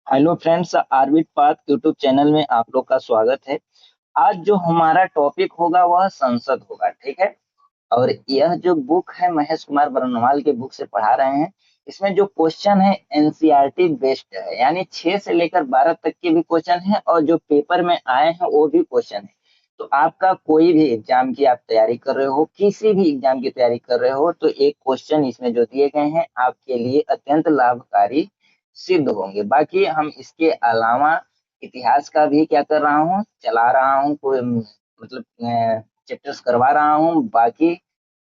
Hello friends, orbit path YouTube channel में आप लोग का स्वागत है। आज जो हमारा टॉपिक होगा वह संसद होगा, ठीक है। और यह जो बुक है महेश कुमार बरनवाल के बुक से पढ़ा रहे हैं। इसमें जो क्वेश्चन है एनसीईआरटी बेस्ड है, यानी 6 से लेकर 12 तक के भी क्वेश्चन है और जो पेपर में आए हैं वो भी क्वेश्चन है। तो आपका कोई भी एग्जाम की आप तैयारी कर रहे हो, किसी भी एग्जाम की तैयारी कर रहे हो, तो एक क्वेश्चन इसमें जो दिए गए हैं आपके लिए अत्यंत लाभकारी सिद्ध होंगे। बाकी हम इसके अलावा इतिहास का भी क्या कर रहा हूँ, चला रहा हूँ, कोई मतलब चैप्टर्स करवा रहा हूँ। बाकी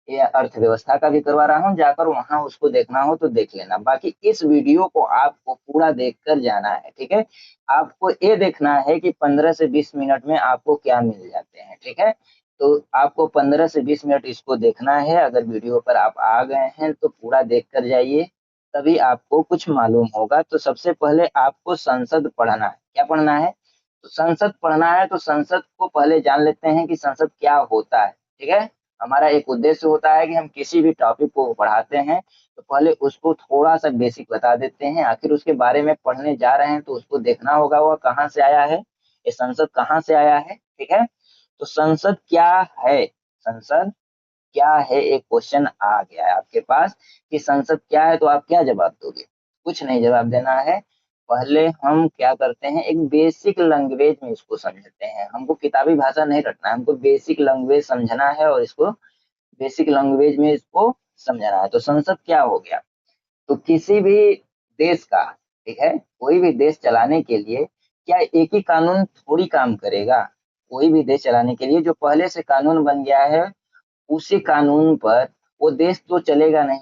ये अर्थव्यवस्था का भी करवा रहा हूँ, जाकर वहां उसको देखना हो तो देख लेना। बाकी इस वीडियो को आपको पूरा देखकर जाना है, ठीक है। आपको ये देखना है कि 15 से 20 मिनट में आपको क्या मिल जाते हैं, ठीक है। तो आपको 15 से 20 मिनट इसको देखना है। अगर वीडियो पर आप आ गए हैं तो पूरा देख कर जाइए, तभी आपको कुछ मालूम होगा। तो सबसे पहले आपको संसद पढ़ना है। क्या पढ़ना है? तो संसद पढ़ना है। तो संसद को पहले जान लेते हैं कि संसद क्या होता है, ठीक है। हमारा एक उद्देश्य होता है कि हम किसी भी टॉपिक को पढ़ाते हैं तो पहले उसको थोड़ा सा बेसिक बता देते हैं, आखिर उसके बारे में पढ़ने जा रहे हैं तो उसको देखना होगा वह कहाँ से आया है, ये संसद कहाँ से आया है, ठीक है। तो संसद क्या है, संसद क्या है, एक क्वेश्चन आ गया है आपके पास कि संसद क्या है, तो आप क्या जवाब दोगे? कुछ नहीं जवाब देना है। पहले हम क्या करते हैं, एक बेसिक लैंग्वेज में इसको समझते हैं। हमको किताबी भाषा नहीं रटना है, हमको बेसिक लैंग्वेज समझना है और इसको बेसिक लैंग्वेज में इसको समझना है। तो संसद क्या हो गया? तो किसी भी देश का, ठीक है, कोई भी देश चलाने के लिए क्या एक ही कानून थोड़ी काम करेगा? कोई भी देश चलाने के लिए जो पहले से कानून बन गया है उसी कानून पर वो देश तो चलेगा नहीं।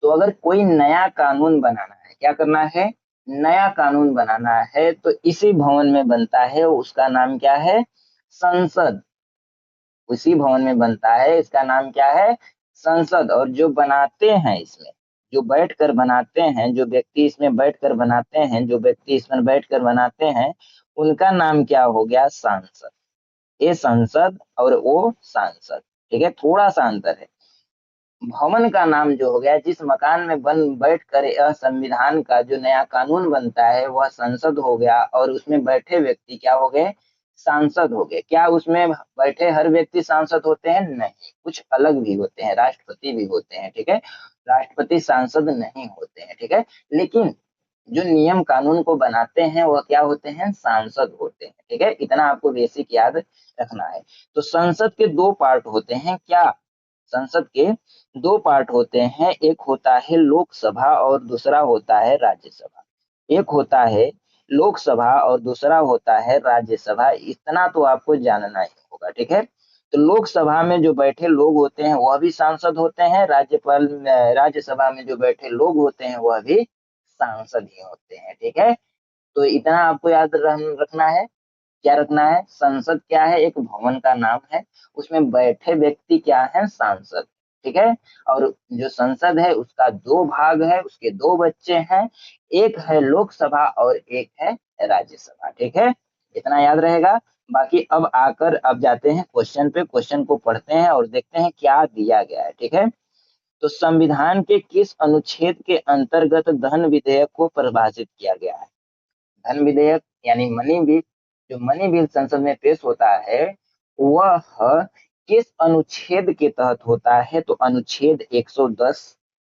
तो अगर कोई नया कानून बनाना है, क्या करना है, नया कानून बनाना है, तो इसी भवन में बनता है, उसका नाम क्या है, संसद। उसी भवन में बनता है, इसका नाम क्या है, संसद। और जो बनाते हैं इसमें, जो बैठकर बनाते हैं, जो व्यक्ति इसमें बैठकर बनाते हैं, जो व्यक्ति इसमें बैठकर बनाते हैं, उनका नाम क्या हो गया, सांसद। ये संसद और वो सांसद, ठीक है, थोड़ा सा अंतर है। भवन का नाम जो हो गया, जिस मकान में बन बैठ कर यह संविधान का जो नया कानून बनता है वह संसद हो गया, और उसमें बैठे व्यक्ति क्या हो गए, सांसद हो गए। क्या उसमें बैठे हर व्यक्ति सांसद होते हैं? नहीं, कुछ अलग भी होते हैं, राष्ट्रपति भी होते हैं, ठीक है। राष्ट्रपति सांसद नहीं होते हैं, ठीक है। लेकिन जो नियम कानून को बनाते हैं वह क्या होते हैं, सांसद होते हैं, ठीक है। इतना आपको बेसिक याद रखना है। तो संसद के दो पार्ट होते हैं। क्या? संसद के दो पार्ट होते हैं, एक होता है लोकसभा और दूसरा होता है राज्यसभा। एक होता है लोकसभा और दूसरा होता है राज्यसभा। इतना तो आपको जानना ही होगा, ठीक है। तो लोकसभा में जो बैठे लोग होते हैं वह भी सांसद होते हैं, राज्यपाल राज्यसभा में जो बैठे लोग होते हैं वह भी सांसद ही होते हैं, ठीक है। तो इतना आपको याद रखना है। क्या रखना है? संसद क्या है, एक भवन का नाम है, उसमें बैठे व्यक्ति क्या है, सांसद, ठीक है। और जो संसद है उसका दो भाग है, उसके दो बच्चे हैं, एक है लोकसभा और एक है राज्यसभा, ठीक है। इतना याद रहेगा। बाकी अब जाते हैं क्वेश्चन पे, क्वेश्चन को पढ़ते हैं और देखते हैं क्या दिया गया है, ठीक है। तो संविधान के किस अनुच्छेद के अंतर्गत धन विधेयक को परिभाषित किया गया है? धन विधेयक यानी मनी बिल, जो मनी बिल संसद में पेश होता है वह किस अनुच्छेद के तहत होता है? तो अनुच्छेद 110।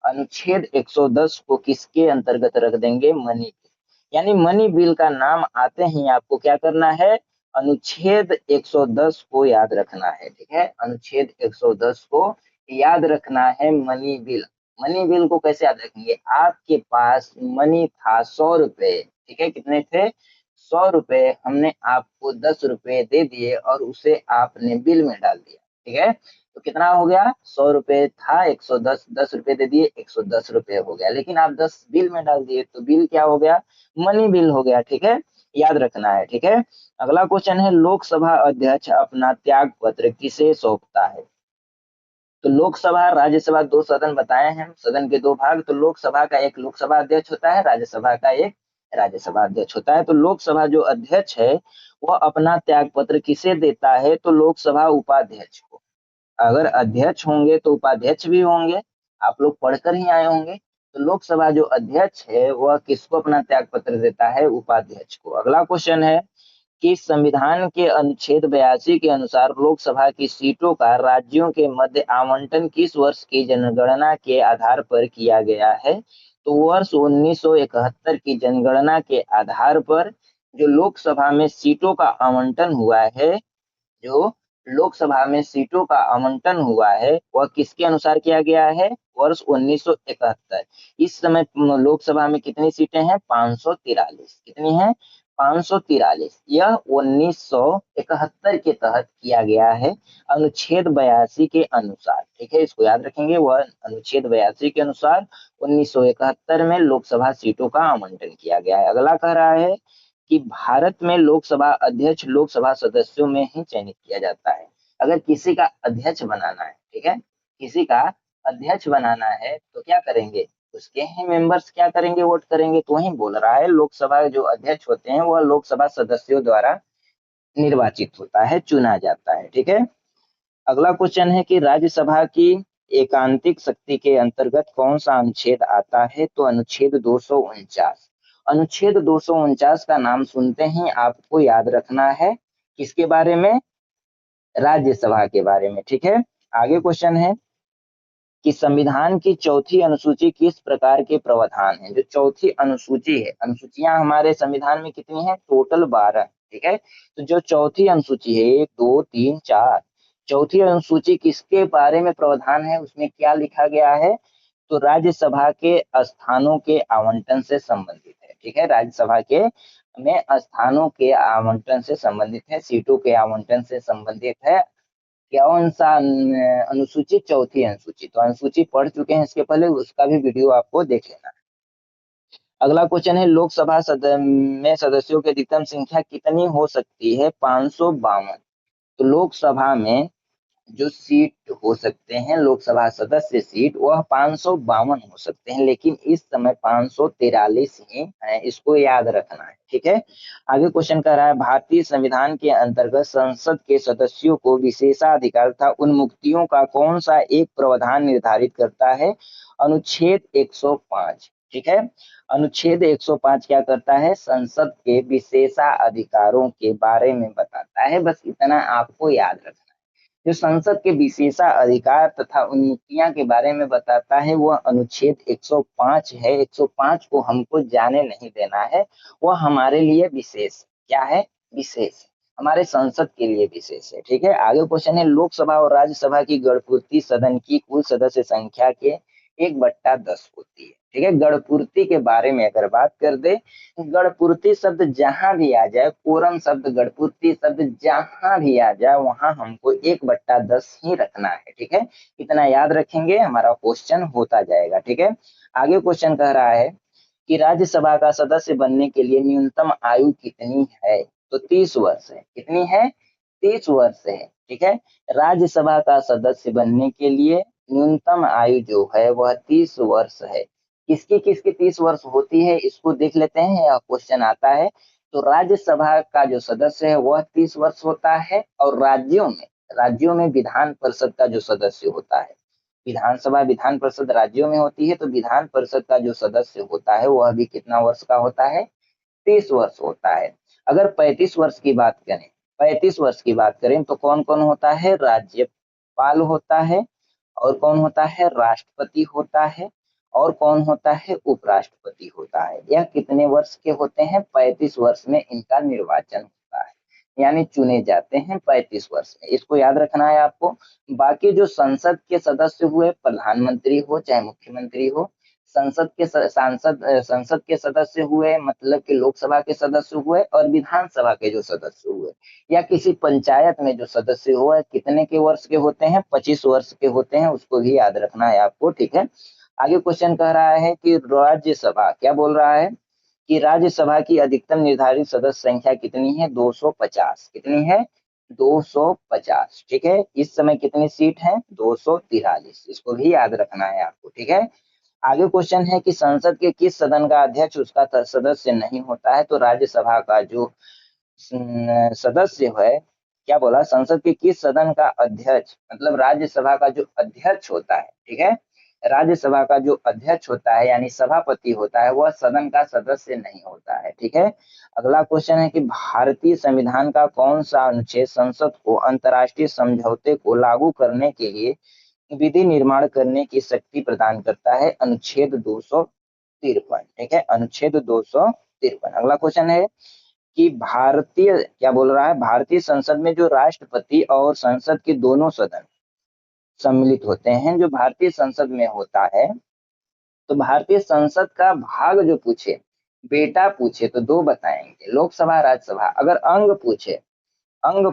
अनुच्छेद 110 को किसके अंतर्गत रख देंगे? Money bill. यानी मनी बिल का नाम आते ही आपको क्या करना है, अनुच्छेद 110 को याद रखना है, ठीक है। अनुच्छेद 110 को याद रखना है, मनी बिल। मनी बिल को कैसे याद रखेंगे? आपके पास मनी था 100 रुपए, ठीक है, कितने थे, 100 रुपए। हमने आपको 10 रुपए दे दिए और उसे आपने बिल में डाल दिया, ठीक है। तो कितना हो गया, 100 रुपए था, 110, 10 रुपए दे दिए, 110 रुपए हो गया। लेकिन आप 10 बिल में डाल दिए तो बिल क्या हो गया, मनी बिल हो गया, ठीक है। याद रखना है, ठीक है। अगला क्वेश्चन है, लोकसभा अध्यक्ष अपना त्याग पत्र किसे सौंपता है? तो लोकसभा राज्यसभा दो सदन बताए हैं, सदन के दो भाग। तो लोकसभा का एक लोकसभा अध्यक्ष होता है, राज्यसभा का एक राज्यसभा अध्यक्ष होता है। तो लोकसभा जो अध्यक्ष है वह अपना त्याग पत्र किसे देता है? तो लोकसभा उपाध्यक्ष को। अगर अध्यक्ष होंगे तो उपाध्यक्ष भी होंगे, आप लोग पढ़कर ही आए होंगे। तो लोकसभा जो अध्यक्ष है वह किसको अपना त्याग पत्र देता है? उपाध्यक्ष को। अगला क्वेश्चन है कि संविधान के अनुच्छेद 82 के अनुसार लोकसभा की सीटों का राज्यों के मध्य आवंटन किस वर्ष की जनगणना के आधार पर किया गया है? तो वर्ष 1971 की जनगणना के आधार पर जो लोकसभा में सीटों का आवंटन हुआ है, जो लोकसभा में सीटों का आवंटन हुआ है वह किसके अनुसार किया गया है? वर्ष 1971। इस समय लोकसभा में कितनी सीटें हैं? 543। कितनी हैं? 543। यह 1971 के तहत किया गया है अनुच्छेद 82 के अनुसार। ठीक है, इसको याद रखेंगे। वह अनुच्छेद 82 के अनुसार 1971 में लोकसभा सीटों का आवंटन किया गया है। अगला कह रहा है कि भारत में लोकसभा अध्यक्ष लोकसभा सदस्यों में ही चयनित किया जाता है। अगर किसी का अध्यक्ष बनाना है, ठीक है, किसी का अध्यक्ष बनाना है तो क्या करेंगे? उसके ही मेंबर्स क्या करेंगे? वोट करेंगे। तो वही बोल रहा है लोकसभा जो अध्यक्ष होते हैं वह लोकसभा सदस्यों द्वारा निर्वाचित होता है, चुना जाता है। ठीक है, अगला क्वेश्चन है कि राज्यसभा की एकांतिक शक्ति के अंतर्गत कौन सा अनुच्छेद आता है? तो अनुच्छेद 249। अनुच्छेद 249 का नाम सुनते ही आपको याद रखना है किसके बारे में? राज्यसभा के बारे में। ठीक है, आगे क्वेश्चन है कि संविधान की चौथी अनुसूची किस प्रकार के प्रावधान है? जो चौथी अनुसूची है, अनुसूचियां हमारे संविधान में कितनी है? टोटल 12। ठीक है, तो जो चौथी अनुसूची है, 1 2 3 4, चौथी अनुसूची किसके बारे में प्रावधान है? उसमें क्या लिखा गया है? तो राज्यसभा के स्थानों के आवंटन से संबंधित है। ठीक है, राज्यसभा के में स्थानों के आवंटन से संबंधित है, सीटों के आवंटन से संबंधित है। कौन सा अनुसूची? चौथी अनुसूची। तो अनुसूची पढ़ चुके हैं इसके पहले, उसका भी वीडियो आपको देख लेना है। अगला क्वेश्चन है लोकसभा में सदस्यों की अधिकतम संख्या कितनी हो सकती है? 552। तो लोकसभा में जो सीट हो सकते हैं, लोकसभा सदस्य सीट, वह 552 हो सकते हैं, लेकिन इस समय 543 ही है, इसको याद रखना है। ठीक है, आगे क्वेश्चन कह रहा है भारतीय संविधान के अंतर्गत संसद के सदस्यों को विशेषाधिकार तथा उन्मुक्तियों का कौन सा एक प्रावधान निर्धारित करता है? अनुच्छेद 105। ठीक है, अनुच्छेद 105 क्या करता है? संसद के विशेषाधिकारों के बारे में बताता है। बस इतना आपको याद रखना। जो संसद के विशेषाधिकार तथा उन्मुक्तियां के बारे में बताता है वह अनुच्छेद 105 है। 105 को हमको जाने नहीं देना है, वह हमारे लिए विशेष क्या है? विशेष, हमारे संसद के लिए विशेष है। ठीक है, आगे क्वेश्चन है लोकसभा और राज्यसभा की गणपूर्ति सदन की कुल सदस्य संख्या के 1/10 होती है। ठीक है, गणपूर्ति के बारे में अगर बात कर दे, गणपूर्ति शब्द जहां भी आ जाए, कोरम शब्द, गणपूर्ति शब्द जहां भी आ जाए, वहां हमको 1/10 ही रखना है। ठीक है, इतना याद रखेंगे, हमारा क्वेश्चन होता जाएगा। ठीक है, आगे क्वेश्चन कह रहा है कि राज्यसभा का सदस्य बनने के लिए न्यूनतम आयु कितनी है? तो 30 वर्ष है। कितनी है? 30 वर्ष है। ठीक है, राज्यसभा का सदस्य बनने के लिए न्यूनतम आयु जो है वह 30 वर्ष है। किसकी किसकी 30 वर्ष होती है इसको देख लेते हैं, यह क्वेश्चन आता है। तो राज्यसभा का जो सदस्य है वह 30 वर्ष होता है, और राज्यों में विधान परिषद का जो सदस्य होता है, विधानसभा विधान परिषद राज्यों में होती है, तो विधान परिषद का जो सदस्य होता है वह भी कितना वर्ष का होता है? 30 वर्ष होता है। अगर 35 वर्ष की बात करें, 35 वर्ष की बात करें तो कौन कौन होता है? राज्यपाल होता है, और कौन होता है? राष्ट्रपति होता है, और कौन होता है? उपराष्ट्रपति होता है। यह कितने वर्ष के होते हैं? 35 वर्ष में इनका निर्वाचन होता है, यानी चुने जाते हैं 35 वर्ष में। इसको याद रखना है आपको। बाकी जो संसद के सदस्य हुए, प्रधानमंत्री हो चाहे मुख्यमंत्री हो, संसद के सदस्य हुए मतलब कि लोकसभा के सदस्य हुए, और विधानसभा के जो सदस्य हुए, या किसी पंचायत में जो सदस्य हुए, कितने के वर्ष के होते हैं? 25 वर्ष के होते हैं, उसको भी याद रखना है आपको। ठीक है, आगे क्वेश्चन कह रहा है कि राज्यसभा क्या बोल रहा है कि राज्यसभा की अधिकतम निर्धारित सदस्य संख्या कितनी है? 250। कितनी है? 250। ठीक है, इस समय कितनी सीट है? 243। इसको भी याद रखना है आपको। ठीक है, आगे क्वेश्चन है कि संसद के किस सदन का अध्यक्ष उसका सदस्य नहीं होता है? तो राज्यसभा का जो सदस्य है, क्या बोला? संसद के किस सदन का अध्यक्ष, मतलब राज्यसभा का जो अध्यक्ष होता है, ठीक है, राज्यसभा का जो अध्यक्ष होता है यानी सभापति होता है वह सदन का सदस्य नहीं होता है। ठीक है। अगला क्वेश्चन है कि भारतीय संविधान का कौन सा अनुच्छेद संसद को अंतर्राष्ट्रीय समझौते को लागू करने के लिए विधि निर्माण करने की शक्ति प्रदान करता है? अनुच्छेद 253। ठीक है, अनुच्छेद 253। अगला क्वेश्चन है कि भारतीय क्या बोल रहा है, भारतीय संसद में जो राष्ट्रपति और संसद के दोनों सदन सम्मिलित होते हैं, जो भारतीय संसद में होता है, तो भारतीय संसद का भाग जो पूछे, बेटा पूछे तो दो बताएंगे, लोकसभा राज्यसभा। अगर अंग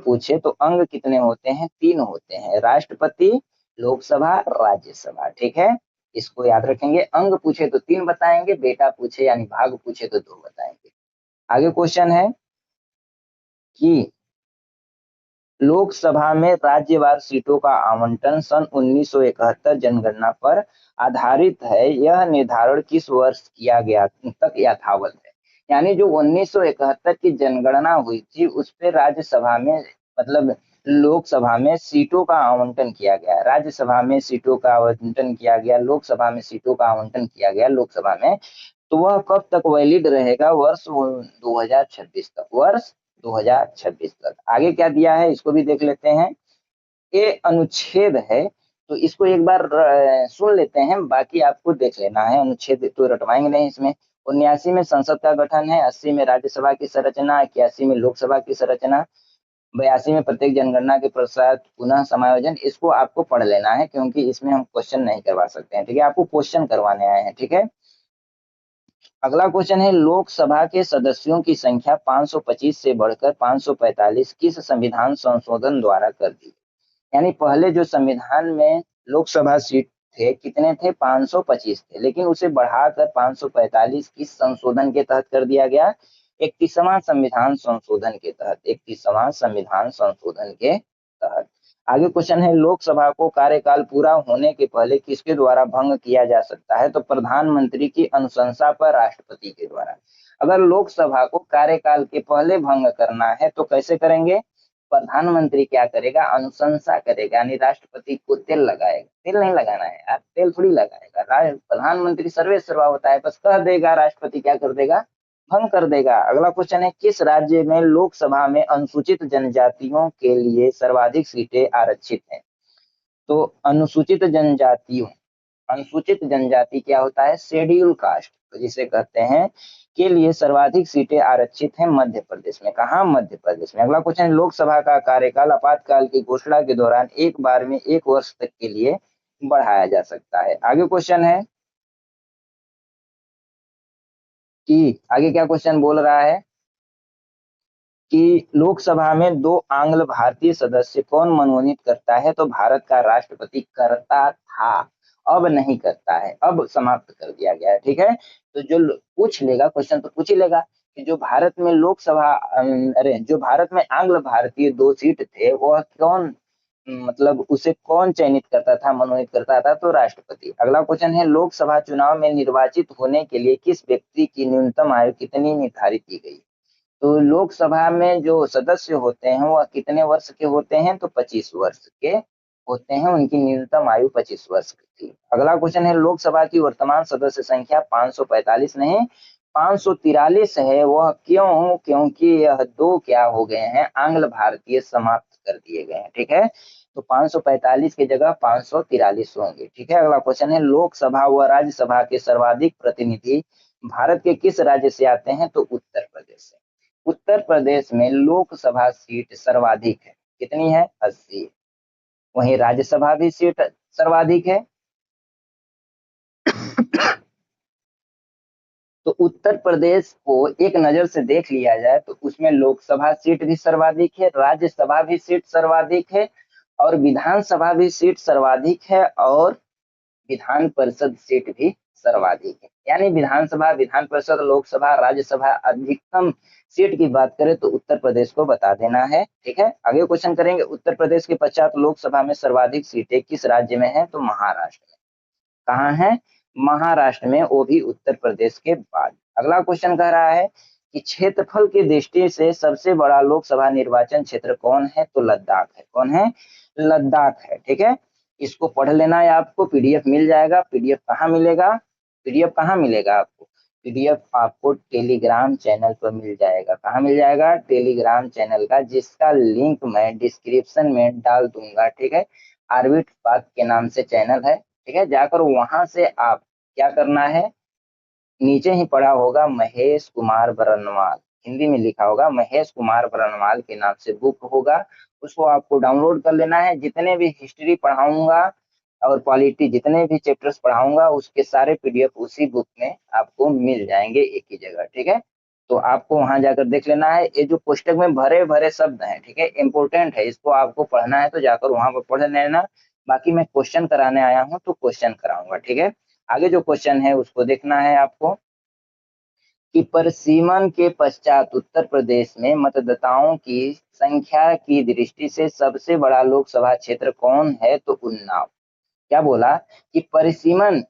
पूछे तो अंग कितने होते हैं? 3 होते हैं, राष्ट्रपति, लोकसभा, राज्यसभा। ठीक है, इसको याद रखेंगे। अंग पूछे तो 3 बताएंगे, बेटा पूछे यानी भाग पूछे तो 2 बताएंगे। आगे क्वेश्चन है कि लोकसभा में राज्यवार सीटों का आवंटन सन 1971 जनगणना पर आधारित है, यह निर्धारण किस वर्ष किया गया तक यथावत है? यानी जो 1971 की जनगणना हुई थी उस पे राज्यसभा में मतलब लोकसभा में सीटों का आवंटन किया गया, राज्यसभा में सीटों का आवंटन किया गया, लोकसभा में सीटों का आवंटन किया गया लोकसभा में, तो वह कब तक वैलिड रहेगा? वर्ष 2026 तक, वर्ष 2026 तक। आगे क्या दिया है इसको भी देख लेते हैं। ये अनुच्छेद है तो इसको एक बार सुन लेते हैं, बाकी आपको देख लेना है। अनुच्छेद तो रटवाएंगे नहीं इसमें। 79 में संसद का गठन है, 80 में राज्यसभा की संरचना, 81 में लोकसभा की संरचना, 82 में प्रत्येक जनगणना के पश्चात पुनः समायोजन। इसको आपको पढ़ लेना है क्योंकि इसमें हम क्वेश्चन नहीं करवा सकते हैं। ठीक है, आपको क्वेश्चन करवाने आए हैं। ठीक है, अगला क्वेश्चन है लोकसभा के सदस्यों की संख्या 525 से बढ़कर 545 किस संविधान संशोधन द्वारा कर दी? यानी पहले जो संविधान में लोकसभा सीट थे कितने थे? 525 थे, लेकिन उसे बढ़ाकर 545 किस संशोधन के तहत कर दिया गया? 31वां संविधान संशोधन के तहत, 31वां संविधान संशोधन के तहत। आगे क्वेश्चन है लोकसभा को कार्यकाल पूरा होने के पहले किसके द्वारा भंग किया जा सकता है? तो प्रधानमंत्री की अनुशंसा पर राष्ट्रपति के द्वारा। अगर लोकसभा को कार्यकाल के पहले भंग करना है तो कैसे करेंगे? प्रधानमंत्री क्या करेगा? अनुशंसा करेगा, यानी राष्ट्रपति को तेल लगाएगा। तेल नहीं लगाना है यार, तेल थोड़ी लगाएगा, प्रधानमंत्री सर्वे सर्वा होता है, बस कह देगा, राष्ट्रपति क्या कर देगा? भंग कर देगा। अगला क्वेश्चन है किस राज्य में लोकसभा में अनुसूचित जनजातियों के लिए सर्वाधिक सीटें आरक्षित हैं? तो अनुसूचित जनजाति क्या होता है? शेड्यूल कास्ट, तो जिसे कहते हैं, के लिए सर्वाधिक सीटें आरक्षित हैं मध्य प्रदेश में। कहा? मध्य प्रदेश में। अगला क्वेश्चन, लोकसभा का कार्यकाल आपातकाल की घोषणा के दौरान एक बार में 1 वर्ष तक के लिए बढ़ाया जा सकता है। आगे क्वेश्चन है कि आगे क्या क्वेश्चन बोल रहा है कि लोकसभा में 2 आंग्ल भारतीय सदस्य कौन मनोनीत करता है? तो भारत का राष्ट्रपति करता था, अब नहीं करता है, अब समाप्त कर दिया गया है। ठीक है, तो जो पूछ लेगा क्वेश्चन तो पूछ ही लेगा कि जो भारत में लोकसभा जो भारत में आंग्ल भारतीय 2 सीट थे वह कौन मतलब उसे कौन चयनित करता था, मनोनीत करता था? तो राष्ट्रपति। अगला क्वेश्चन है लोकसभा चुनाव में निर्वाचित होने के लिए किस व्यक्ति की न्यूनतम आयु कितनी निर्धारित की गई? तो लोकसभा में जो सदस्य होते हैं वह कितने वर्ष के होते हैं? तो 25 वर्ष के होते हैं, उनकी न्यूनतम आयु 25 वर्ष की थी। अगला क्वेश्चन है लोकसभा की वर्तमान सदस्य संख्या 545 नहीं 543 है, वह क्यों? क्योंकि यह 2 क्या हो गए हैं? आंग्ल भारतीय समाप्त कर दिए गए हैं। ठीक है, तो 545 की जगह 543 होंगे। ठीक है, अगला क्वेश्चन है लोकसभा व राज्यसभा के सर्वाधिक प्रतिनिधि भारत के किस राज्य से आते हैं? तो उत्तर प्रदेश से। उत्तर प्रदेश में लोकसभा सीट सर्वाधिक है, कितनी है? 80। वहीं राज्यसभा भी सीट सर्वाधिक है। तो उत्तर प्रदेश को एक नजर से देख लिया जाए तो उसमें लोकसभा सीट भी सर्वाधिक है, राज्यसभा भी सीट सर्वाधिक है, और विधानसभा भी सीट सर्वाधिक है, और विधान परिषद सीट भी सर्वाधिक है। यानी विधानसभा, विधान परिषद, लोकसभा, राज्यसभा अधिकतम सीट की बात करें तो उत्तर प्रदेश को बता देना है। ठीक है, आगे क्वेश्चन करेंगे उत्तर प्रदेश के पश्चात लोकसभा में सर्वाधिक सीटें किस राज्य में है? तो महाराष्ट्र में। कहाँ है? महाराष्ट्र में, वो भी उत्तर प्रदेश के बाद। अगला क्वेश्चन कह रहा है कि क्षेत्रफल की दृष्टि से सबसे बड़ा लोकसभा निर्वाचन क्षेत्र कौन है? तो लद्दाख है। कौन है? लद्दाख है। ठीक है, इसको पढ़ लेना है आपको, पीडीएफ मिल जाएगा। पीडीएफ कहाँ मिलेगा? पीडीएफ कहाँ मिलेगा आपको? पीडीएफ आपको टेलीग्राम चैनल पर मिल जाएगा। कहाँ मिल जाएगा? टेलीग्राम चैनल का, जिसका लिंक मैं डिस्क्रिप्शन में डाल दूंगा, ठीक है। आर्बिट पाथ के नाम से चैनल है, ठीक है। जाकर वहां से आप क्या करना है, नीचे ही पड़ा होगा महेश कुमार बरनवाल, हिंदी में लिखा होगा महेश कुमार बरनवाल के नाम से बुक होगा, उसको आपको डाउनलोड कर लेना है। जितने भी हिस्ट्री पढ़ाऊंगा और पॉलिटी, जितने भी चैप्टर्स पढ़ाऊंगा, उसके सारे पीडीएफ उसी बुक में आपको मिल जाएंगे एक ही जगह, ठीक है। तो आपको वहां जाकर देख लेना है। ये जो पुस्तक में भरे भरे शब्द हैं, ठीक है, इंपॉर्टेंट है, इसको आपको पढ़ना है तो जाकर वहां पर पढ़ लेना। बाकी मैं क्वेश्चन कराने आया हूँ तो क्वेश्चन कराऊंगा, ठीक है। आगे जो क्वेश्चन है उसको देखना है आपको, कि परिसीमन के पश्चात उत्तर प्रदेश में मतदाताओं की संख्या की दृष्टि से सबसे बड़ा लोकसभा क्षेत्र कौन है? तो उन्नाव। क्या बोला? कि परिसीमन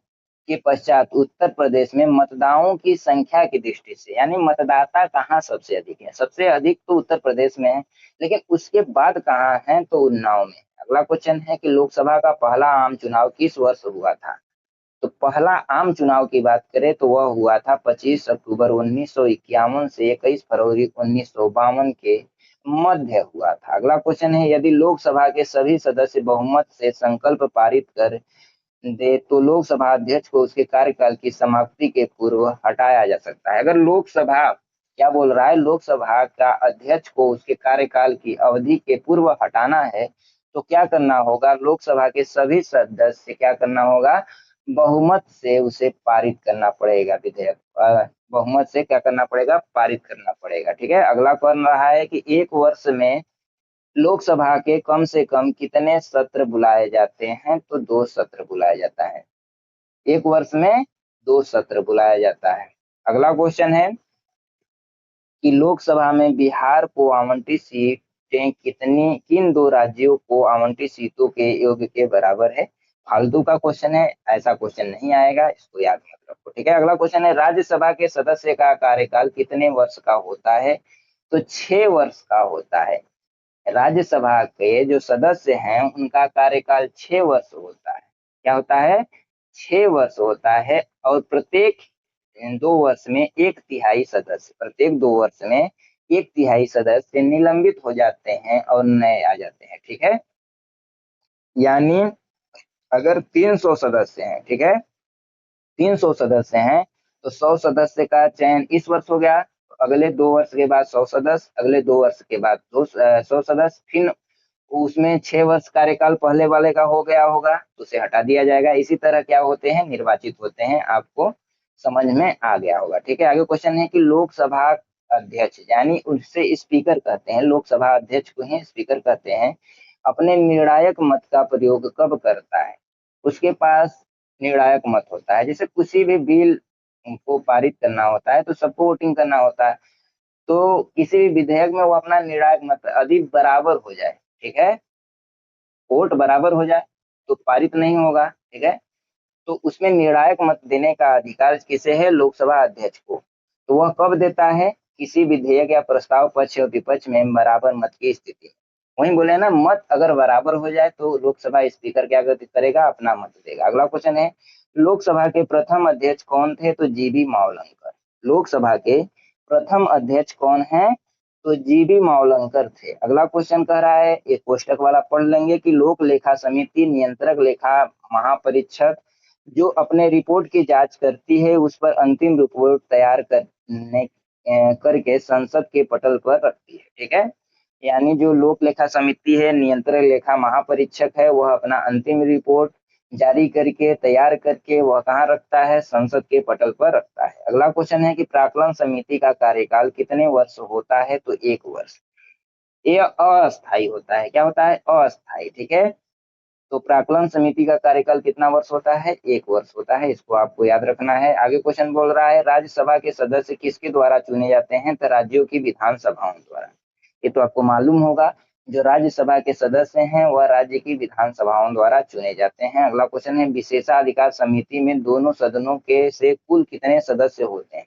के पश्चात उत्तर प्रदेश में मतदाताओं की संख्या की दृष्टि से, यानी मतदाता कहाँ सबसे अधिक है? सबसे अधिक तो उत्तर प्रदेश में है, लेकिन उसके बाद कहाँ है? तो उन्नाव में। अगला क्वेश्चन है कि लोकसभा का पहला आम चुनाव किस वर्ष हुआ था? तो पहला आम चुनाव की बात करें तो वह हुआ था 25 अक्टूबर 1951 से 21 फरवरी 1952 के मध्य हुआ था। अगला क्वेश्चन है, यदि लोकसभा के सभी सदस्य बहुमत से संकल्प पारित कर दे तो लोकसभा अध्यक्ष को उसके कार्यकाल की समाप्ति के पूर्व हटाया जा सकता है। अगर लोकसभा, क्या बोल रहा है, लोकसभा का अध्यक्ष को उसके कार्यकाल की अवधि के पूर्व हटाना है तो क्या करना होगा? लोकसभा के सभी सदस्य क्या करना होगा? बहुमत से उसे पारित करना पड़ेगा विधेयक। बहुमत से क्या करना पड़ेगा? पारित करना पड़ेगा, ठीक है। अगला कौन रहा है कि एक वर्ष में लोकसभा के कम से कम कितने सत्र बुलाए जाते हैं? तो 2 सत्र बुलाया जाता है। एक वर्ष में 2 सत्र बुलाया जाता है। अगला क्वेश्चन है कि लोकसभा में बिहार को आवंटित सीटें कितनी, किन 2 राज्यों को आवंटित सीटों के योग के बराबर है? फालतू का क्वेश्चन है, ऐसा क्वेश्चन नहीं आएगा, इसको याद मत रखो, ठीक है। अगला क्वेश्चन है, राज्यसभा के सदस्य का कार्यकाल कितने वर्ष का होता है? तो 6 वर्ष का होता है। राज्यसभा के जो सदस्य हैं उनका कार्यकाल 6 वर्ष होता है। क्या होता है? 6 वर्ष होता है। और प्रत्येक 2 वर्ष में 1/3 सदस्य, प्रत्येक 2 वर्ष में 1/3 सदस्य निलंबित हो जाते हैं और नए आ जाते हैं, ठीक है। यानी अगर 300 सदस्य हैं, ठीक है, 300 सदस्य हैं तो 100 सदस्य का चयन इस वर्ष हो गया, अगले 2 वर्ष के बाद 100 सदस्य, अगले 2 वर्ष के बाद 100 सदस्य, फिर उसमें 6 वर्ष कार्यकाल पहले वाले का हो गया होगा तो उसे हटा दिया जाएगा। इसी तरह क्या होते हैं? निर्वाचित होते हैं। आपको समझ में आ गया होगा, ठीक है। आगे क्वेश्चन है कि लोकसभा अध्यक्ष, यानी उससे स्पीकर कहते हैं, लोकसभा अध्यक्ष को ही स्पीकर कहते हैं, अपने निर्णायक मत का प्रयोग कब करता है? उसके पास निर्णायक मत होता है। जैसे किसी भी बिल को पारित करना होता है तो सबको वोटिंग करना होता है, तो किसी भी विधेयक में वो अपना निर्णायक मत यदि बराबर हो जाए, ठीक है, वोट बराबर हो जाए तो पारित नहीं होगा, ठीक है। तो उसमें निर्णायक मत देने का अधिकार किसे है? लोकसभा अध्यक्ष को। तो वह कब देता है? किसी विधेयक या प्रस्ताव पक्ष और विपक्ष में बराबर मत की स्थिति में। वही बोले ना, मत अगर बराबर हो जाए तो लोकसभा स्पीकर क्या करेगा? अपना मत देगा। अगला क्वेश्चन है, लोकसभा के प्रथम अध्यक्ष कौन थे? तो जीबी मावलंकर। लोकसभा के प्रथम अध्यक्ष कौन है? तो जीबी मावलंकर थे। अगला क्वेश्चन कह रहा है, एक कोष्टक वाला पढ़ लेंगे, कि लोक लेखा समिति नियंत्रक लेखा महापरीक्षक जो अपने रिपोर्ट की जांच करती है उस पर अंतिम रिपोर्ट तैयार करके संसद के पटल पर रखती है, ठीक है। यानी जो लोक लेखा समिति है, नियंत्रक लेखा महापरीक्षक है, वह अपना अंतिम रिपोर्ट जारी करके, तैयार करके वह कहाँ रखता है? संसद के पटल पर रखता है। अगला क्वेश्चन है कि प्राक्कलन समिति का कार्यकाल कितने वर्ष होता है? तो 1 वर्ष। ये अस्थायी होता है। क्या होता है? अस्थायी, ठीक है। तो प्राक्कलन समिति का कार्यकाल कितना वर्ष होता है? 1 वर्ष होता है। इसको आपको याद रखना है। आगे क्वेश्चन बोल रहा है, राज्यसभा के सदस्य किसके द्वारा चुने जाते हैं? तो राज्यों की विधानसभाओं द्वारा। ये तो आपको मालूम होगा, जो राज्यसभा के सदस्य हैं वह राज्य की विधानसभाओं द्वारा चुने जाते हैं। अगला क्वेश्चन है, विशेषाधिकार समिति में दोनों सदनों के से कुल कितने सदस्य होते हैं?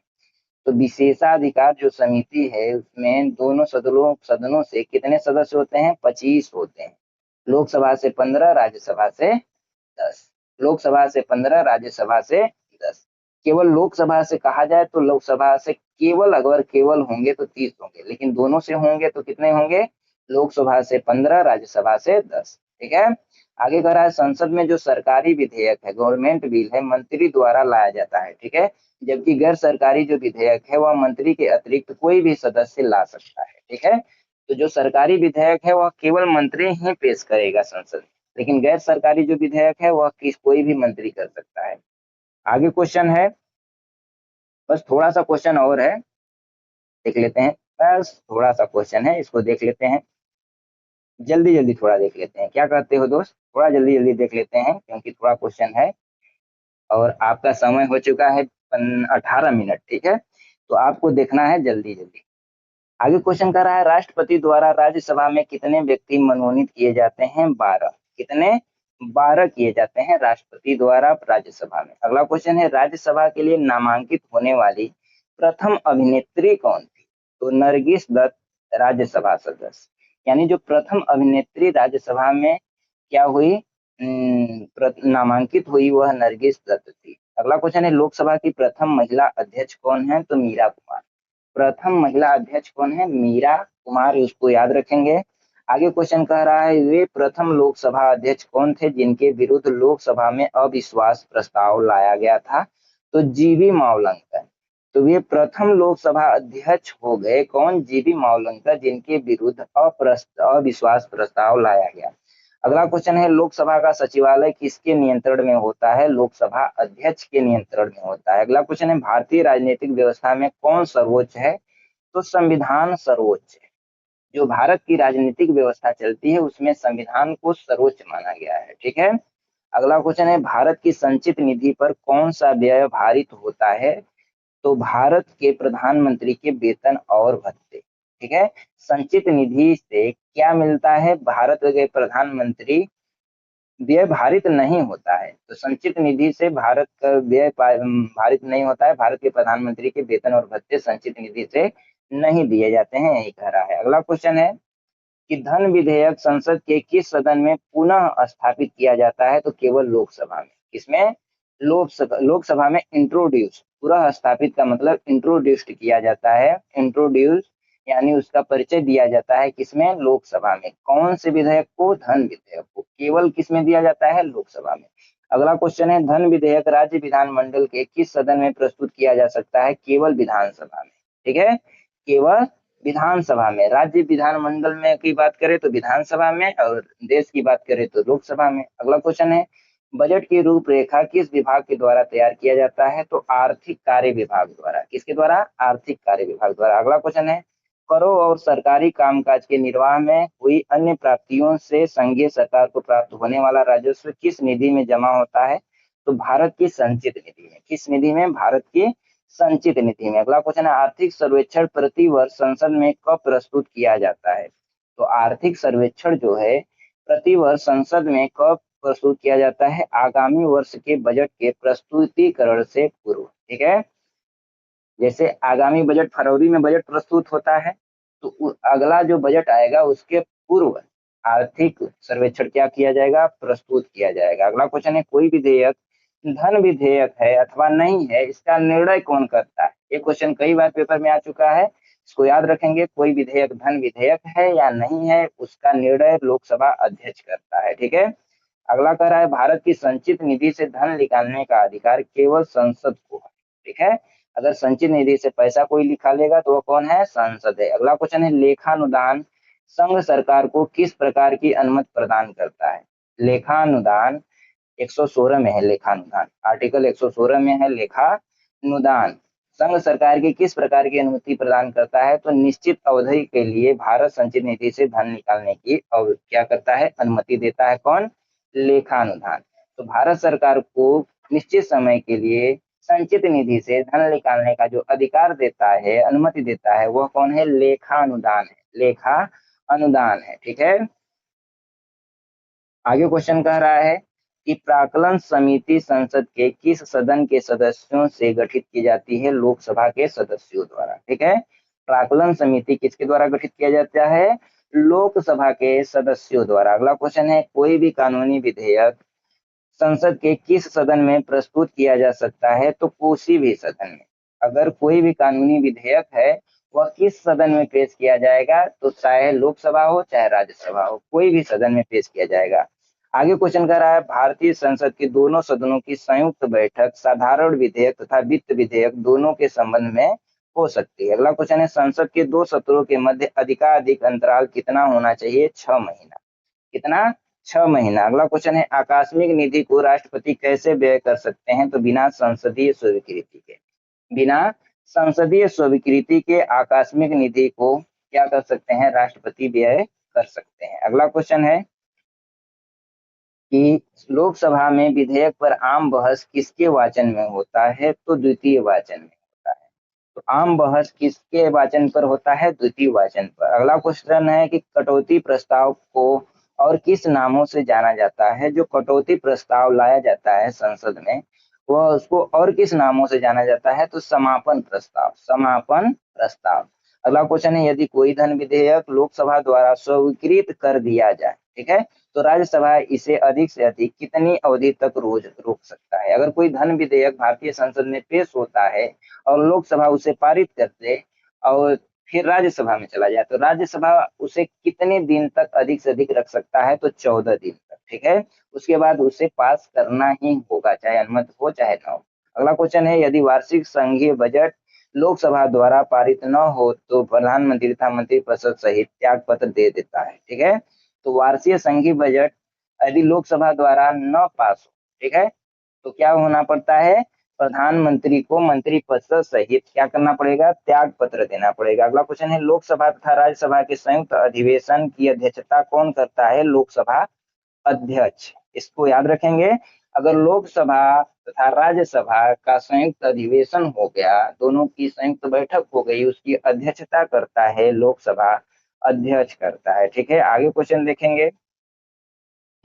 तो विशेषाधिकार जो समिति है उसमें दोनों सदनों से कितने सदस्य होते हैं? 25 होते हैं। लोकसभा से 15, राज्यसभा से 10। लोकसभा से 15, राज्यसभा से 10। केवल लोकसभा से कहा जाए तो लोकसभा से केवल अगर केवल होंगे तो 30 होंगे, लेकिन दोनों से होंगे तो कितने होंगे? लोकसभा से 15, राज्यसभा से 10। ठीक है। आगे कह रहा है संसद में जो सरकारी विधेयक है, गवर्नमेंट बिल है, मंत्री द्वारा लाया जाता है। ठीक है। जबकि गैर सरकारी जो विधेयक है वह मंत्री के अतिरिक्त कोई भी सदस्य ला सकता है। ठीक है। तो जो सरकारी विधेयक है वह केवल मंत्री ही पेश करेगा संसद में, लेकिन गैर सरकारी जो विधेयक है वह कोई भी मंत्री कर सकता है। आगे क्वेश्चन है, बस थोड़ा सा क्वेश्चन और है, देख लेते हैं। बस थोड़ा सा क्वेश्चन है, इसको देख लेते हैं, जल्दी जल्दी थोड़ा देख लेते हैं। क्या कहते हो दोस्त? थोड़ा जल्दी जल्दी देख लेते हैं क्योंकि थोड़ा क्वेश्चन है और आपका समय हो चुका है 18 मिनट। ठीक है। तो आपको देखना है जल्दी जल्दी। आगे क्वेश्चन कर रहा है राष्ट्रपति द्वारा राज्यसभा में कितने व्यक्ति मनोनीत किए जाते हैं? 12। कितने? 12 किए जाते हैं राष्ट्रपति द्वारा राज्यसभा में। अगला क्वेश्चन है राज्यसभा के लिए नामांकित होने वाली प्रथम अभिनेत्री कौन थी? तो नरगिस दत्त राज्यसभा सदस्य, यानी जो प्रथम अभिनेत्री राज्यसभा में क्या हुई, नामांकित हुई, वह नरगिस दत्त थी। अगला क्वेश्चन है लोकसभा की प्रथम महिला अध्यक्ष कौन है? तो मीरा कुमार। प्रथम महिला अध्यक्ष कौन है? मीरा कुमार, उसको याद रखेंगे। आगे क्वेश्चन कह रहा है वे प्रथम लोकसभा अध्यक्ष कौन थे जिनके विरुद्ध लोकसभा में अविश्वास प्रस्ताव लाया गया था? तो जीबी मावलंकर। तो वे प्रथम लोकसभा अध्यक्ष हो गए कौन? जीबी मावलंकर, जिनके विरुद्ध अविश्वास प्रस्ताव लाया गया। अगला क्वेश्चन है लोकसभा का सचिवालय किसके नियंत्रण में होता है? लोकसभा अध्यक्ष के नियंत्रण में होता है। अगला क्वेश्चन है भारतीय राजनीतिक व्यवस्था में कौन सर्वोच्च है? तो संविधान सर्वोच्च है। जो भारत की राजनीतिक व्यवस्था चलती है उसमें संविधान को सर्वोच्च माना गया है। ठीक है। अगला क्वेश्चन है भारत की संचित निधि पर कौन सा व्यय भारित होता है? तो भारत के प्रधानमंत्री के वेतन और भत्ते। ठीक है। संचित निधि से क्या मिलता है? भारत के प्रधानमंत्री व्यय भारित नहीं होता है, तो संचित निधि से भारत का व्यय भारित नहीं होता है। भारत के प्रधानमंत्री के वेतन और भत्ते संचित निधि से नहीं दिए जाते हैं, यही कह रहा है। अगला क्वेश्चन है कि धन विधेयक संसद के किस सदन में पुनः स्थापित किया जाता है? तो केवल लोकसभा में। किसमें? लोकसभा में इंट्रोड्यूस, पुनः स्थापित का मतलब इंट्रोड्यूस्ड किया जाता है। इंट्रोड्यूस यानी उसका परिचय दिया जाता है किसमें? लोकसभा में। कौन से विधेयक को? धन विधेयक को। केवल किसमें दिया जाता है? लोकसभा में। अगला क्वेश्चन है धन विधेयक राज्य विधानमंडल के किस सदन में प्रस्तुत किया जा सकता है? केवल विधानसभा में। ठीक है। केवल विधानसभा में। राज्य विधानमंडल में की बात करें तो विधानसभा में, और देश की बात करें तो लोकसभा में। अगला क्वेश्चन है बजट की रूपरेखा किस विभाग के द्वारा तैयार किया जाता है? तो आर्थिक कार्य विभाग द्वारा। किसके द्वारा? आर्थिक कार्य विभाग द्वारा। अगला क्वेश्चन है करों और सरकारी कामकाज के निर्वाह में हुई अन्य प्राप्तियों से संघीय सरकार को प्राप्त होने वाला राजस्व किस निधि में जमा होता है? तो भारत की संचित निधि में। किस निधि में? भारत की संचित निधि में। अगला क्वेश्चन है आर्थिक सर्वेक्षण प्रति वर्ष संसद में कब प्रस्तुत किया जाता है? तो आर्थिक सर्वेक्षण जो है प्रति वर्ष संसद में कब प्रस्तुत किया जाता है? आगामी वर्ष के बजट के प्रस्तुतिकरण से पूर्व। ठीक है। जैसे आगामी बजट फरवरी में बजट प्रस्तुत होता है, तो अगला जो बजट आएगा उसके पूर्व आर्थिक सर्वेक्षण क्या किया जाएगा? प्रस्तुत किया जाएगा। अगला क्वेश्चन है कोई विधेयक धन विधेयक है अथवा नहीं है, इसका निर्णय कौन करता है? ये क्वेश्चन कई बार पेपर में आ चुका है, इसको याद रखेंगे। कोई विधेयक धन विधेयक है या नहीं है, उसका निर्णय लोकसभा अध्यक्ष करता है। ठीक है। अगला कह रहा है भारत की संचित निधि से धन निकालने का अधिकार केवल संसद को है। ठीक है। अगर संचित निधि से पैसा कोई निकालेगा तो वो कौन है? संसद है। अगला क्वेश्चन है लेखानुदान संघ सरकार को किस प्रकार की अनुमति प्रदान करता है? लेखानुदान 116 में है। लेखानुदान आर्टिकल 116 में है। लेखानुदान संघ सरकार की किस प्रकार की अनुमति प्रदान करता है? तो निश्चित अवधि के लिए भारत संचित निधि से धन निकालने की और क्या करता है? अनुमति देता है। कौन? लेखानुदान। तो भारत सरकार को निश्चित समय के लिए संचित निधि से धन निकालने का जो अधिकार देता है, अनुमति देता है, वह कौन है? लेखानुदान है। लेखा अनुदान है। ठीक है। आगे क्वेश्चन कह रहा है कि प्राक्कलन समिति संसद के किस सदन के सदस्यों से गठित की जाती है? लोकसभा के सदस्यों द्वारा। ठीक है। प्राक्कलन समिति किसके द्वारा गठित किया जाता है? लोकसभा के सदस्यों द्वारा। अगला क्वेश्चन है कोई भी कानूनी विधेयक संसद के किस सदन में प्रस्तुत किया जा सकता है? तो किसी भी सदन में। अगर कोई भी कानूनी विधेयक है वह किस सदन में पेश किया जाएगा? तो चाहे लोकसभा हो चाहे राज्यसभा हो, कोई भी सदन में पेश किया जाएगा। आगे क्वेश्चन कह रहा है भारतीय संसद के दोनों सदनों की संयुक्त बैठक साधारण विधेयक तथा वित्त विधेयक दोनों के संबंध में हो सकती है। अगला क्वेश्चन है संसद के दो सत्रों के मध्य अधिकाधिक अंतराल कितना होना चाहिए? 6 महीना। कितना? 6 महीना। अगला क्वेश्चन है आकस्मिक निधि को राष्ट्रपति कैसे व्यय कर सकते हैं? तो बिना संसदीय स्वीकृति के। बिना संसदीय स्वीकृति के आकस्मिक निधि को क्या कर सकते हैं? राष्ट्रपति व्यय कर सकते हैं। अगला क्वेश्चन है कि लोकसभा में विधेयक पर आम बहस किसके वाचन में होता है? तो द्वितीय वाचन में होता है। तो आम बहस किसके वाचन पर होता है? द्वितीय वाचन पर। अगला क्वेश्चन है कि कटौती प्रस्ताव को और किस नामों से जाना जाता है? जो कटौती प्रस्ताव लाया जाता है संसद में वह उसको और किस नामों से जाना जाता है? तो समापन प्रस्ताव। समापन प्रस्ताव। अगला क्वेश्चन है यदि कोई धन विधेयक लोकसभा द्वारा स्वीकृत कर दिया जाए, ठीक है, तो राज्यसभा इसे अधिक से अधिक कितनी अवधि तक रोज रोक सकता है? अगर कोई धन विधेयक भारतीय संसद में पेश होता है और लोकसभा उसे पारित कर दे और फिर राज्यसभा में चला जाए तो राज्यसभा उसे कितने दिन तक अधिक से अधिक रख सकता है? तो 14 दिन तक, ठीक है। उसके बाद उसे पास करना ही होगा, चाहे अनुमति हो चाहे न हो। अगला क्वेश्चन है यदि वार्षिक संघीय बजट लोकसभा द्वारा पारित न हो तो प्रधानमंत्री तथा मंत्रिपरिषद सहित त्याग पत्र दे देता है, ठीक है। तो वार्षिक संघीय बजट यदि लोकसभा द्वारा न पास हो, ठीक है, तो क्या होना पड़ता है? प्रधानमंत्री को मंत्रिपरिषद सहित क्या करना पड़ेगा? त्याग पत्र देना पड़ेगा। अगला क्वेश्चन है लोकसभा तथा राज्यसभा के संयुक्त अधिवेशन की अध्यक्षता कौन करता है? लोकसभा अध्यक्ष। इसको याद रखेंगे। अगर लोकसभा तथा राज्यसभा का संयुक्त अधिवेशन हो गया, दोनों की संयुक्त बैठक हो गई, उसकी अध्यक्षता करता है लोकसभा अध्यक्ष करता है, ठीक है। आगे क्वेश्चन देखेंगे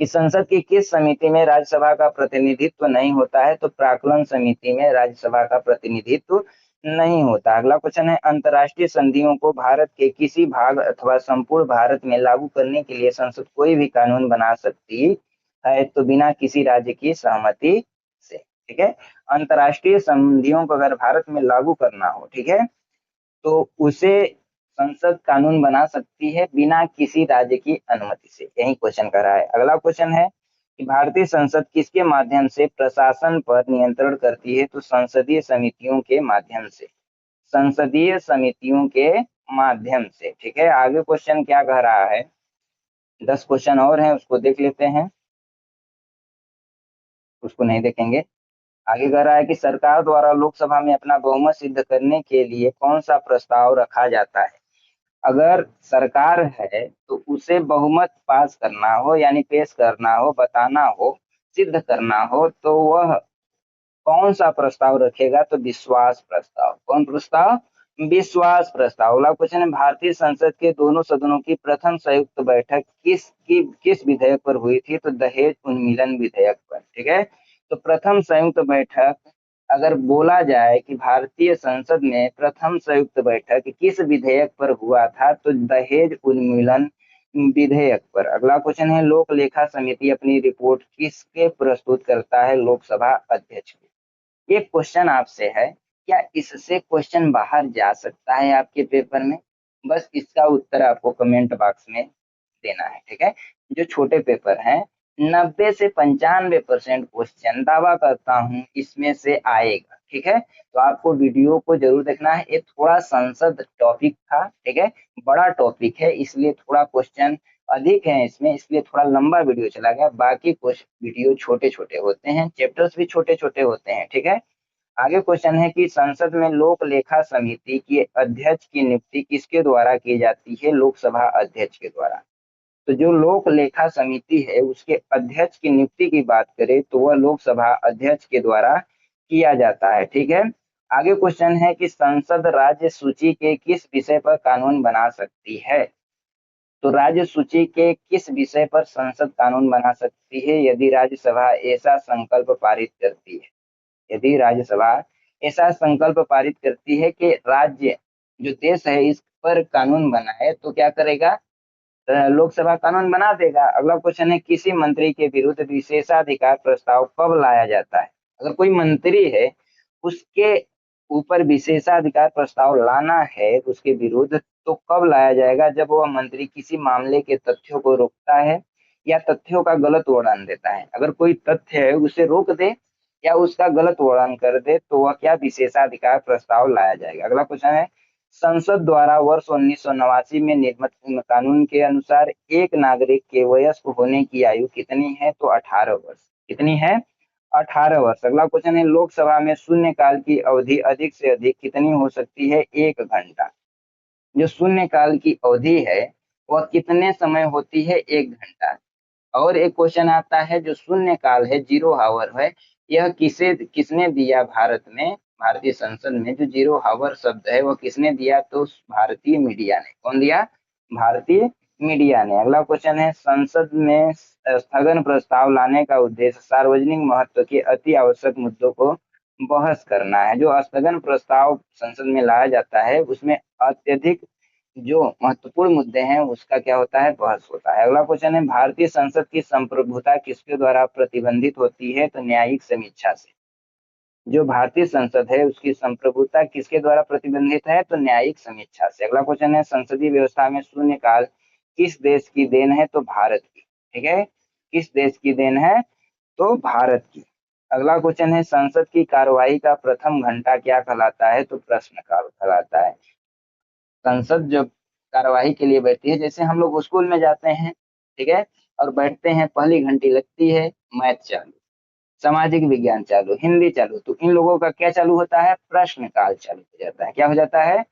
कि संसद की किस समिति में राज्यसभा का प्रतिनिधित्व नहीं होता है? तो प्राक्कलन समिति में राज्यसभा का प्रतिनिधित्व नहीं होता। अगला क्वेश्चन है अंतर्राष्ट्रीय संधियों को भारत के किसी भाग अथवा संपूर्ण भारत में लागू करने के लिए संसद कोई भी कानून बना सकती है तो बिना किसी राज्य की सहमति से, ठीक है। अंतर्राष्ट्रीय संधियों को अगर भारत में लागू करना हो, ठीक है, तो उसे संसद कानून बना सकती है बिना किसी राज्य की अनुमति से। यही क्वेश्चन कर रहा है। अगला क्वेश्चन है कि भारतीय संसद किसके माध्यम से प्रशासन पर नियंत्रण करती है? तो संसदीय समितियों के माध्यम से। संसदीय समितियों के माध्यम से, ठीक है। आगे क्वेश्चन क्या कह रहा है? 10 क्वेश्चन और हैं, उसको देख लेते हैं, उसको नहीं देखेंगे। आगे कह रहा है कि सरकार द्वारा लोकसभा में अपना बहुमत सिद्ध करने के लिए कौन सा प्रस्ताव रखा जाता है? अगर सरकार है तो उसे बहुमत पास करना हो यानी पेश करना हो, बताना हो, सिद्ध करना हो तो वह कौन सा प्रस्ताव रखेगा? तो विश्वास प्रस्ताव। कौन प्रस्ताव? विश्वास प्रस्ताव। अगला क्वेश्चन है भारतीय संसद के दोनों सदनों की प्रथम संयुक्त बैठक किस विधेयक पर हुई थी? तो दहेज उन्मूलन विधेयक पर, ठीक है। तो प्रथम संयुक्त बैठक अगर बोला जाए कि भारतीय संसद में प्रथम संयुक्त बैठक किस विधेयक पर हुआ था? तो दहेज उन्मूलन विधेयक पर। अगला क्वेश्चन है लोक लेखा समिति अपनी रिपोर्ट किसके प्रस्तुत करता है? लोकसभा अध्यक्ष। ये क्वेश्चन आपसे है, क्या इससे क्वेश्चन बाहर जा सकता है आपके पेपर में? बस इसका उत्तर आपको कमेंट बॉक्स में देना है, ठीक है। जो छोटे पेपर हैं 90 से 95% क्वेश्चन दावा करता हूँ इसमें से आएगा, ठीक है। तो आपको वीडियो को जरूर देखना है। ये थोड़ा संसद टॉपिक था, ठीक है, बड़ा टॉपिक है इसलिए थोड़ा क्वेश्चन अधिक है इसमें, इसलिए थोड़ा लंबा वीडियो चला गया। बाकी कुछ वीडियो छोटे छोटे होते हैं, चैप्टर्स भी छोटे छोटे होते हैं, ठीक है। आगे क्वेश्चन है कि संसद में लोक लेखा समिति के अध्यक्ष की नियुक्ति किसके द्वारा की जाती है? लोकसभा अध्यक्ष के द्वारा। तो जो लोक लेखा समिति है उसके अध्यक्ष की नियुक्ति की बात करें तो वह लोकसभा अध्यक्ष के द्वारा किया जाता है, ठीक है। आगे क्वेश्चन है कि संसद राज्य सूची के किस विषय पर कानून बना सकती है? तो राज्य सूची के किस विषय पर संसद कानून बना सकती है? यदि राज्यसभा ऐसा संकल्प पारित करती है। यदि राज्यसभा ऐसा संकल्प पारित करती है कि राज्य जो देश है इस पर कानून बनाए तो क्या करेगा? लोकसभा कानून बना देगा। अगला क्वेश्चन है, किसी मंत्री के विरुद्ध विशेषाधिकार प्रस्ताव कब लाया जाता है? अगर कोई मंत्री है, उसके ऊपर विशेषाधिकार प्रस्ताव लाना है उसके विरुद्ध, तो कब लाया जाएगा? जब वह मंत्री किसी मामले के तथ्यों को रोकता है या तथ्यों का गलत वर्णन देता है। अगर कोई तथ्य है उसे रोक दे या उसका गलत वर्णन कर दे तो वह क्या विशेषाधिकार प्रस्ताव लाया जाएगा। अगला क्वेश्चन है, संसद द्वारा वर्ष 1989 में निर्मित कानून के अनुसार एक नागरिक के वयस्क होने की आयु कितनी है? तो 18 वर्ष। कितनी है? 18 वर्ष। अगला क्वेश्चन है, लोकसभा में शून्यकाल की अवधि अधिक से अधिक कितनी हो सकती है? 1 घंटा। जो शून्यकाल की अवधि है वह कितने समय होती है? 1 घंटा। और एक क्वेश्चन आता है, जो शून्य काल है, जीरो हावर है, यह किसने दिया भारत में? भारतीय संसद में जो जीरो हावर शब्द है वह किसने दिया? तो भारतीय मीडिया ने। कौन दिया? भारतीय मीडिया ने। अगला क्वेश्चन है, संसद में स्थगन प्रस्ताव लाने का उद्देश्य सार्वजनिक महत्व के अति आवश्यक मुद्दों को बहस करना है। जो स्थगन प्रस्ताव संसद में लाया जाता है उसमें अत्यधिक जो महत्वपूर्ण मुद्दे हैं उसका क्या होता है? बहस होता है। अगला क्वेश्चन है, भारतीय संसद की संप्रभुता किसके द्वारा प्रतिबंधित होती है? तो न्यायिक समीक्षा से। जो भारतीय संसद है उसकी संप्रभुता किसके द्वारा प्रतिबंधित है? तो न्यायिक समीक्षा से। अगला क्वेश्चन है, संसदीय व्यवस्था में शून्यकाल किस देश की देन है? तो भारत की। ठीक है, किस देश की देन है? तो भारत की। अगला क्वेश्चन है, संसद की कार्यवाही का प्रथम घंटा क्या कहलाता है? तो प्रश्नकाल कहलाता है। संसद जब कार्यवाही के लिए बैठती है, जैसे हम लोग स्कूल में जाते हैं, ठीक है, और बैठते हैं, पहली घंटी लगती है, मैथ चालू, सामाजिक विज्ञान चालू, हिंदी चालू, तो इन लोगों का क्या चालू होता है? प्रश्नकाल चालू हो जाता है। क्या हो जाता है?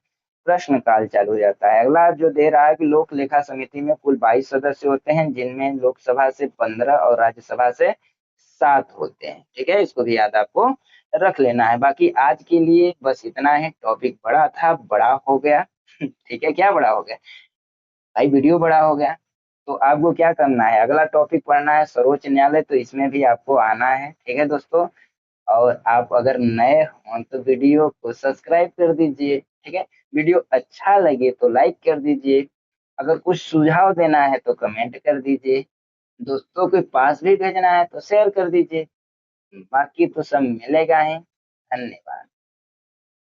प्रश्नकाल चालू हो जाता है। अगला जो दे रहा है कि लोक लेखा समिति में कुल 22 सदस्य होते हैं, जिनमें लोकसभा से 15 और राज्यसभा से 7 होते हैं। ठीक है, इसको भी याद आपको रख लेना है। बाकी आज के लिए बस इतना है। टॉपिक बड़ा था, बड़ा हो गया। ठीक है, क्या बड़ा हो गया भाई? वीडियो बड़ा हो गया। तो आपको क्या करना है, अगला टॉपिक पढ़ना है सर्वोच्च न्यायालय, तो इसमें भी आपको आना है। ठीक है दोस्तों, और आप अगर नए हो तो वीडियो को सब्सक्राइब कर दीजिए। ठीक है, वीडियो अच्छा लगे तो लाइक कर दीजिए। अगर कुछ सुझाव देना है तो कमेंट कर दीजिए। दोस्तों के पास भी भेजना है तो शेयर कर दीजिए। बाकी तो सब मिलेगा ही। धन्यवाद।